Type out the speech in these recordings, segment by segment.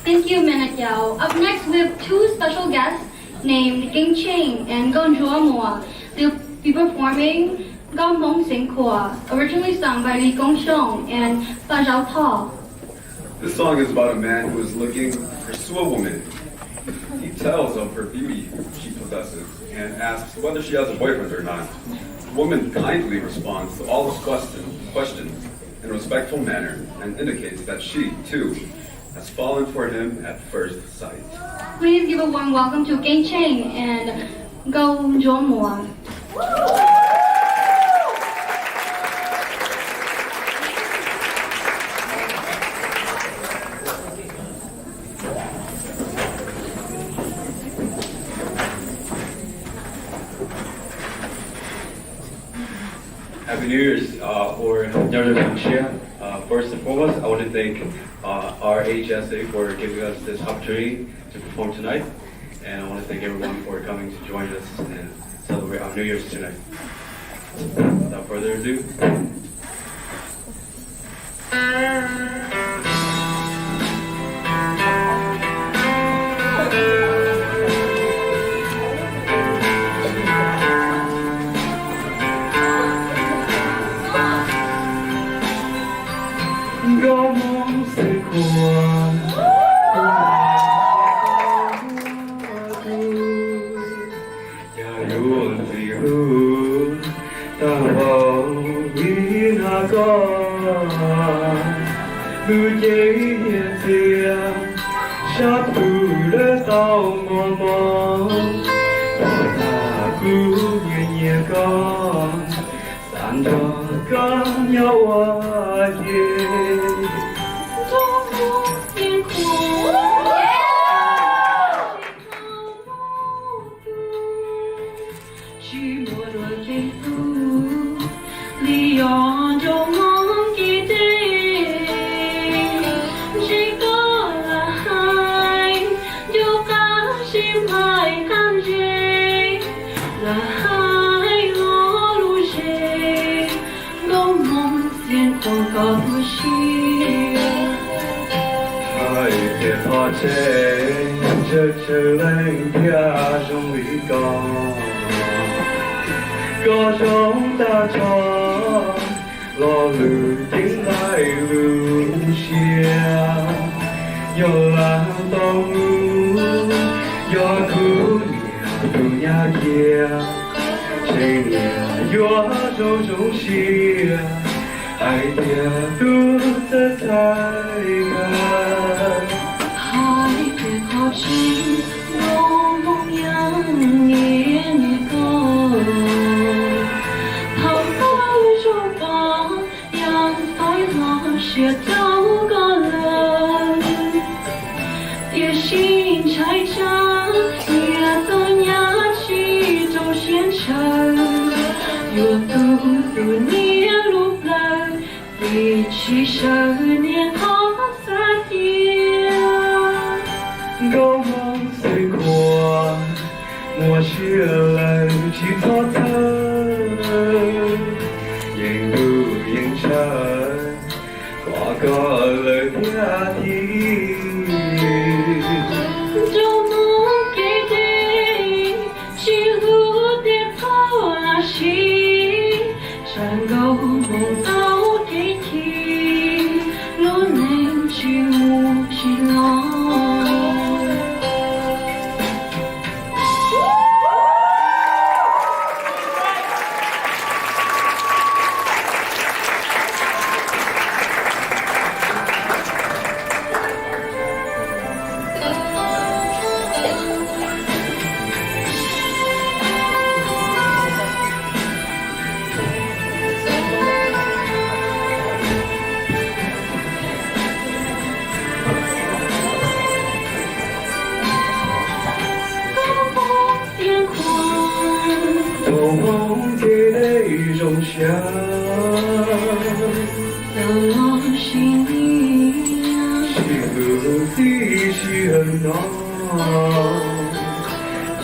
Thank you, Manakyao. Up next, we have two special guests named Ging Ching and Gonjua Moa. They'll be performing Gao Mong Sing Kua, originally sung by Li Gongxiong and Fa Zhao Tao. This song is about a man who is looking to pursue a woman. He tells of her beauty she possesses and asks whether she has a boyfriend or not. The woman kindly responds to all his questions in a respectful manner and indicates that she, too, has fallen for him at first sight. Please give a warm welcome to Ging Ching and Gonjua Moa. Happy New Year's or New Year. First and foremost, I want to thank our HSA for giving us this opportunity to perform tonight. And I want to thank everyone for coming to join us and celebrate our New Year's tonight. Without further ado. Gao mong sing kua, ya yuan zi hu, ta bao vi na ga, lu jie ye jia, sha pu le dao mo mo, ta ta gu yan yan ga, san da ga yao wa ye. 去莫多追逐，利用就梦给的，谁个来就把心爱看谁，来我路谁，都梦见过高不息。爱别怕谁，这来呀容易高。 có trong ta cho lo lử tiếng lại lưu chia do là to ngu do cứ nhà từ nhà kia trên nhà do trong trong chia ai kia tu tất thay mà hai cái khó chịu lo mong nhắn nghe nghe con 写到个人，也心拆家，也等牙起走县城，有独年路人，一起10年好3天。高梦随过，我写来几座城，沿路沿城。 có lời nhà thì trong mong kể đi chỉ hữu đẹp thao là chi chẳng gấu mong tao kể thì luôn nên chỉ lo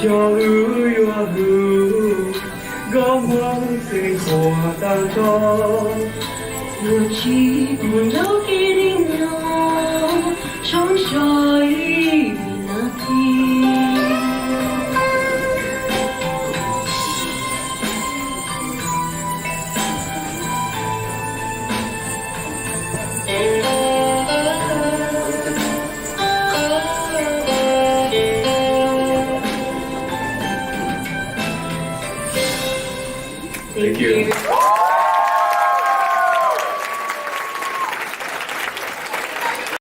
cho ư gom mong tình của ta cho một chi buồn đâu khi đi nhau trong trời Thank you.